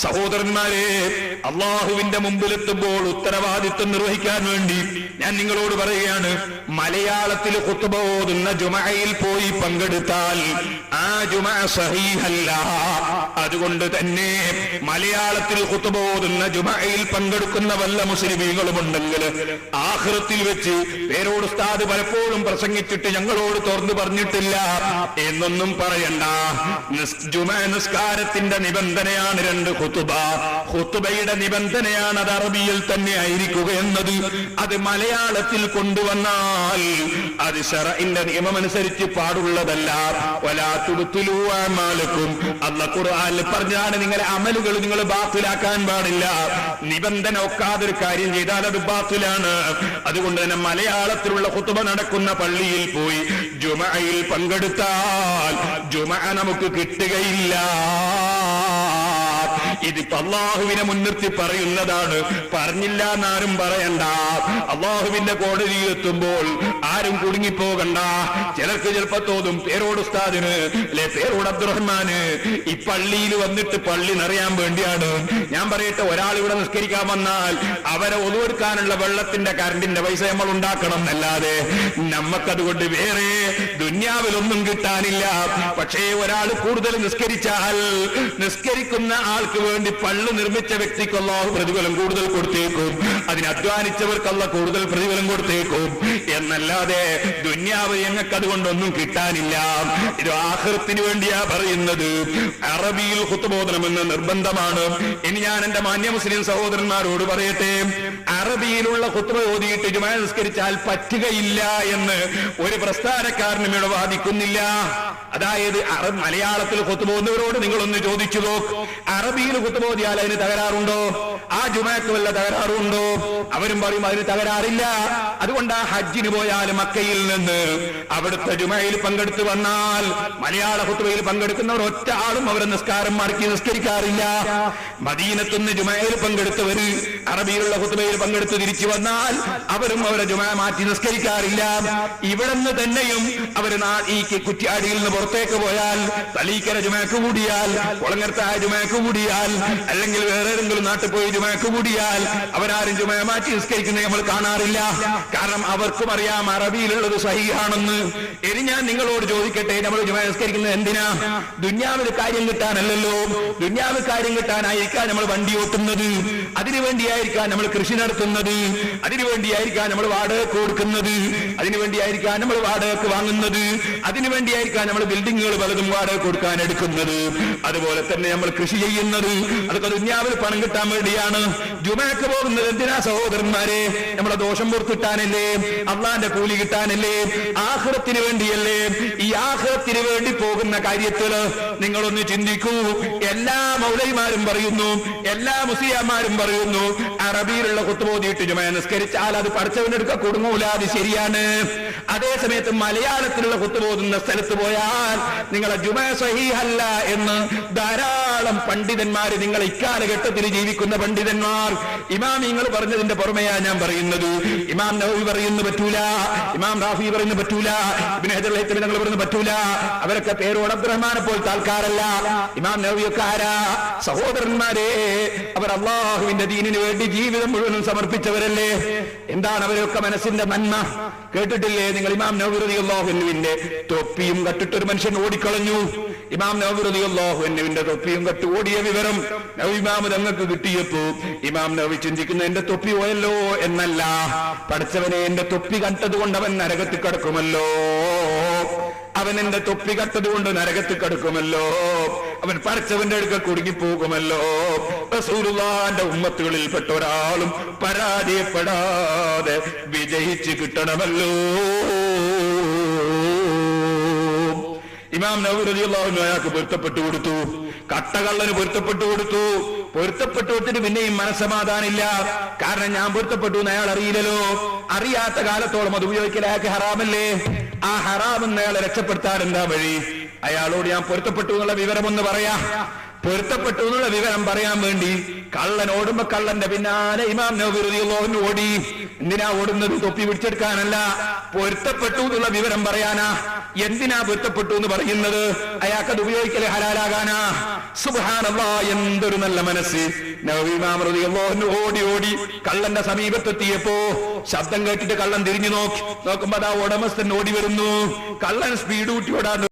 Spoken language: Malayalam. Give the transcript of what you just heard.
സഹോദരന്മാരെ, അള്ളാഹുവിന്റെ മുമ്പിലെത്തുമ്പോൾ ഉത്തരവാദിത്വം നിർവഹിക്കാൻ വേണ്ടി ഞാൻ നിങ്ങളോട് പറയുകയാണ്, മലയാളത്തിൽ ഖുത്ബ ഓതുന്ന ജുമഅയിൽ പോയി പങ്കെടുത്താൽ ആ ജുമഅ സഹീഹല്ല. അതുകൊണ്ട് തന്നെ മലയാളത്തിൽ ഖുത്ബ ഓതുന്ന ജുമഅയിൽ പങ്കെടുക്കുന്ന വല്ല മുസ്ലിമീങ്ങളുമുണ്ടെങ്കിൽ ആഖിറത്തിൽ വെച്ച് പേരോട് ഉസ്താദ് പലപ്പോഴും പ്രസംഗിച്ചിട്ട് ഞങ്ങളോട് തുറന്നു പറഞ്ഞിട്ടില്ല എന്നൊന്നും പറയണ്ട. ജുമഅ നിസ്കാരത്തിന്റെ നിബന്ധനയാണ് രണ്ട് ഖുത്ബ. ഖുത്ബയുടെ നിബന്ധനയാണ് അത് അറബിയിൽ തന്നെ ആയിരിക്കുക എന്നത്. അത് മലയാളത്തിൽ കൊണ്ടുവന്നാൽ അത് ശറഇന്റെ നിയമമനുസരിച്ച് പാടുള്ളതല്ല. വലാ തുബ്തിലൂ അഅമാലക്കും, അല്ലാഹു ഖുർആനിൽ പറഞ്ഞാണ് നിങ്ങളുടെ അമലുകൾ നിങ്ങൾ ബാത്തിലാക്കാൻ പാടില്ല. നിബന്ധന ഒക്കാതെ ഒരു കാര്യം ചെയ്താൽ അത് ബാത്തിലാണ്. അതുകൊണ്ട് തന്നെ മലയാളത്തിലുള്ള ഖുത്ബ നടക്കുന്ന പള്ളിയിൽ പോയി ജുമഅയിൽ പങ്കെടുത്താൽ ജുമഅ നമുക്ക് കിട്ടുകയില്ല. ഇതിപ്പോ അള്ളാഹുവിനെ മുൻനിർത്തി പറയുന്നതാണ്, പറഞ്ഞില്ല എന്നാരും പറയണ്ട. അള്ളാഹുവിന്റെ കോടതിയിൽ എത്തുമ്പോൾ ആരും കുടുങ്ങിപ്പോകണ്ട. ചിലർക്ക് ചിലപ്പോ തോന്നും പേരോട് ഉസ്താദിന് അല്ലെ പേരോട് അബ്ദുറഹ്മാന് ഈ പള്ളിയിൽ വന്നിട്ട് പള്ളി നിറയാൻ വേണ്ടിയാണ്. ഞാൻ പറയട്ടെ, ഒരാൾ ഇവിടെ നിസ്കരിക്കാൻ വന്നാൽ അവരെ ഒതുവെടുക്കാനുള്ള വെള്ളത്തിന്റെ കറണ്ടിന്റെ പൈസ നമ്മൾ ഉണ്ടാക്കണം എന്നല്ലാതെ നമുക്കതുകൊണ്ട് വേറെ ദുന്യാവിലൊന്നും കിട്ടാനില്ല. പക്ഷേ ഒരാൾ കൂടുതൽ നിസ്കരിച്ചാൽ നിസ്കരിക്കുന്ന ആൾക്ക് വേണ്ടി പള്ളി നിർമ്മിച്ച വ്യക്തിക്ക് അല്ലാഹു പ്രതിഫലം കൂടുതൽ കൊടുത്തേക്കും, അതിന് അധ്വാനിച്ചവർക്ക് അല്ലാഹു കൂടുതൽ പ്രതിഫലം കൊടുത്തേക്കും എന്നല്ലാതെ ദുന്യാവ് ഞങ്ങൾക്ക് അതുകൊണ്ടൊന്നും കിട്ടാനില്ല. ഇത് ആഖിറത്തിന് വേണ്ടിയാ പറയുന്നത്. അറബിയിൽ ഖുത്ബ ഓതണമെന്ന് നിർബന്ധമാണ്. ഇനി ഞാൻ എന്റെ മാന്യ മുസ്ലിം സഹോദരന്മാരോട് പറയട്ടെ, അറബിയിലുള്ള ഖുത്ബ ഓതിയിട്ട് ജുമഅ നിസ്കരിച്ചാൽ പറ്റുകയില്ല എന്ന് ഒരു പ്രസ്ഥാനക്കാരനും ഇവിടെ വാദിക്കുന്നില്ല. അതായത് മലയാളത്തിൽ ഖുത്ബ ഓതുന്നവരോട് നിങ്ങളൊന്ന് ചോദിച്ചു നോക്ക്, അറബിയിൽ ഖുത്ബ ഓതിയാൽ അതിന് തകരാറുണ്ടോ? ആ ജുമഅക്ക് വല്ല തകരാറുണ്ടോ? അവരും പറയും അതിന് തകരാറില്ല. അതുകൊണ്ട് ആ ഹജ്ജിന് പോയാൽ മക്കയിൽ നിന്ന് അവിടുത്തെ ജുമഅയിൽ പങ്കെടുത്ത് വന്നാൽ മലയാള ഖുത്ബയിൽ പങ്കെടുക്കുന്നവർ ഒറ്റ ആളും അവരെ നിസ്കാരം മടക്കി നിസ്കരിക്കാറില്ല. മദീനത്തുനിന്ന് ജുമഅയിൽ പങ്കെടുത്തവര് അറബിയിലുള്ള ഖുത്ബയിൽ പങ്കെടുത്ത് തിരിച്ചു വന്നാൽ അവരും അവരെ ജുമഅ മാറ്റി നിസ്കരിക്കാറില്ല. ഇവിടുന്ന് തന്നെയും അവർ ഈ കുറ്റ്യാടിയിൽ നിന്ന് പുറത്തേക്ക് പോയാൽ, തലീക്കര ജുമഅക്ക് കൂടിയാൽ, കുളങ്ങരത്തായ ജുമഅക്ക് കൂടിയാൽ, അല്ലെങ്കിൽ വേറെ ഏതെങ്കിലും നാട്ടിൽ പോയി ജുമഅക്ക് കൂടിയാൽ അവരാരും ജുമഅ മാറ്റി നിസ്കരിക്കുന്നത് നമ്മൾ കാണാറില്ല. കാരണം അവർക്കും അറിയാം അറബിയിലുള്ളത് സഹീഹാണെന്ന്. ഇനി ഞാൻ നിങ്ങളോട് ചോദിക്കട്ടെ, നമ്മൾ ജുമഅ നിസ്കരിക്കുന്നത് എന്തിനാ? ദുന്യാവിൽ കാര്യം കിട്ടാനല്ലല്ലോ. ദുന്യാവിൽ കാര്യം കിട്ടാനായിരിക്കാം നമ്മൾ വണ്ടി ഓട്ടുന്നത്, അതിനുവേണ്ടിയായിരിക്കാം നമ്മൾ കൃഷി നടത്തുന്നത്, അതിനുവേണ്ടിയായിരിക്കാം നമ്മൾ വാടകയ്ക്ക് കൊടുക്കുന്നത്, അതിനുവേണ്ടിയായിരിക്കാം നമ്മൾ വാടകയ്ക്ക് വാങ്ങുന്നത്, അതിനുവേണ്ടിയായിരിക്കാം നമ്മൾ ബിൽഡിങ്ങുകൾ പലതും വാടക കൊടുക്കാൻ എടുക്കുന്നത്. അതുപോലെ തന്നെ നമ്മൾ കൃഷി ചെയ്യുന്നത് അതൊക്കെ ദുന്യാവിൽ പണം കിട്ടാൻ വേണ്ടിയാണ്. ജുമഅക്ക് പോകുന്നത് എന്തിനാ സഹോദരന്മാരെ? നമ്മളെ ദോഷം പുറത്തിട്ടാനല്ലേ? അള്ളാന്റെ കൂലി കിട്ടാനല്ലേ? ആഖിറത്തിന് വേണ്ടിയല്ലേ? ഈ ആഖിറത്തിന് വേണ്ടി പോകുന്ന കാര്യത്തിൽ നിങ്ങളൊന്ന് ചിന്തിക്കൂ. എല്ലാ മൗലവിമാരും പറയുന്നു, എല്ലാ മുസ്ലിയാമാരും പറയുന്നു, അറബിയിലുള്ള ഖുത്ബ ഓതിയിട്ട് ജുമഅ നിസ്കരിച്ചാൽ അത് പഠിച്ചവനെടുക്ക കൊടുങ്ങൂല, അത് ശരിയാണ്. അതേ സമയത്ത് മലയാളത്തിലുള്ള ഖുത്ബ ഓതുന്ന സ്ഥലത്ത് പോയാൽ നിങ്ങളെ ജുമഅ സഹീഹല്ല എന്ന് ധാരാളം പണ്ഡിതന്മാര്, നിങ്ങൾ ഇക്കാലഘട്ടത്തിൽ ജീവിക്കുന്ന പണ്ഡിതന്മാർ, ഇമാമിങ്ങൾ പറഞ്ഞതിന്റെ പുറമെയാ ഞാൻ പറയുന്നത്. ഇമാം നവവി പറയുന്നു പറ്റൂല, ഇമാം റാഫി പറയുന്നു പറ്റൂല, ഇബ്നു ഹജർ ഹൈതമി തങ്ങൾ പറയുന്നു പറ്റൂല. അവരൊക്കെ പേരോട് അബ്ദുറഹ്മാനെ പോലത്തെ ആൾക്കാരല്ല. ഇമാം നവവിയൊക്കെ ആരാ? സഹോദരന്മാരെ, അവർ അള്ളാഹുവിന്റെ ദീനിന് വേണ്ടി ജീവിതം മുഴുവനും സമർപ്പിച്ചവരല്ലേ. എന്താണ് അവരൊക്കെ മനസ്സിന്റെ നന്മ? കേട്ടിട്ടില്ലേ നിങ്ങൾ? ഇമാം നവവി റളിയല്ലാഹു അൻഹുവിന്റെ തൊപ്പിയും കട്ടിട്ടൊരു മനുഷ്യൻ ഓടിക്കളഞ്ഞു. ഇമാം നവവി റളിയല്ലാഹു അൻഹുവിന്റെ തൊപ്പിയും കട്ട് ഓടിയ വിവരം നവവി ഇമാം തങ്ങൾക്ക് കിട്ടിയപ്പോ ഇമാം നവവി ചിന്തിക്കുന്ന എന്റെ തൊപ്പി പോയല്ലോ എന്നല്ല, പഠിച്ചവനെ എന്റെ തൊപ്പി കണ്ടത് കൊണ്ട് അവൻ നരകത്തിൽ കിടക്കുമല്ലോ, അവൻ എന്റെ തൊപ്പി കട്ടത് കൊണ്ട് നരകത്തിൽ കിടക്കുമല്ലോ, അവൻ പഠിച്ചവന്റെ അടുക്ക കുടുങ്ങിപ്പോകുമല്ലോ. റസൂലുള്ളാഹിന്റെ ഉമ്മത്തുകളിൽപ്പെട്ട ഒരാളും പരാജയപ്പെടാതെ വിജയിച്ച് കിട്ടണമല്ലോ. ഇമാം നവവി റളിയല്ലാഹു അൻഹു അയാൾക്ക് പൊരുത്തപ്പെട്ടു കൊടുത്തു, കട്ടകള്ളന് പൊരുത്തപ്പെട്ടു കൊടുത്തു. പൊരുത്തപ്പെട്ടു കൊടുത്തിട്ട് പിന്നെയും മനസ്സമാധാനില്ല. കാരണം ഞാൻ പൊരുത്തപ്പെട്ടു എന്ന് അയാൾ അറിയില്ലല്ലോ. അറിയാത്ത കാലത്തോളം അത് ഉപയോഗിക്കൽ അയാൾക്ക് ഹറാമല്ലേ. ആ ഹറാമെന്ന് അയാളെ രക്ഷപ്പെടുത്താൻ എന്താ വഴി? അയാളോട് ഞാൻ പൊരുത്തപ്പെട്ടു എന്നുള്ള വിവരം ഒന്ന് പറയാ. പൊരുത്തപ്പെട്ടു എന്നുള്ള വിവരം പറയാൻ വേണ്ടി കള്ളൻ ഓടുമ്പോ കള്ളന്റെ പിന്നാലെ ഇമാം നവവി റളിയല്ലാഹു അൻഹു ഓടി. എന്തിനാ ഓടുന്നത്? തൊപ്പി പിടിച്ചെടുക്കാനല്ല, പൊരുത്തപ്പെട്ടു എന്നുള്ള വിവരം പറയാനാ. എന്തിനാ പൊരുത്തപ്പെട്ടു എന്ന് പറയുന്നത്? അയാൾക്കത് ഉപയോഗിക്കല് ഹലാലാകാനാ. സുബ്ഹാനല്ലാഹ്, എന്തൊരു നല്ല മനസ്സ്. നബവി ഇമാം റളിയല്ലാഹു അൻഹു ഓടി ഓടി കള്ളന്റെ സമീപത്തെത്തിയപ്പോ ശബ്ദം കേട്ടിട്ട് കള്ളൻ തിരിഞ്ഞു നോക്കുമ്പോ അതാ ഉടമസ്ഥൻ ഓടി വരുന്നു. കള്ളൻ സ്പീഡ് കൂട്ടി ഓടാൻ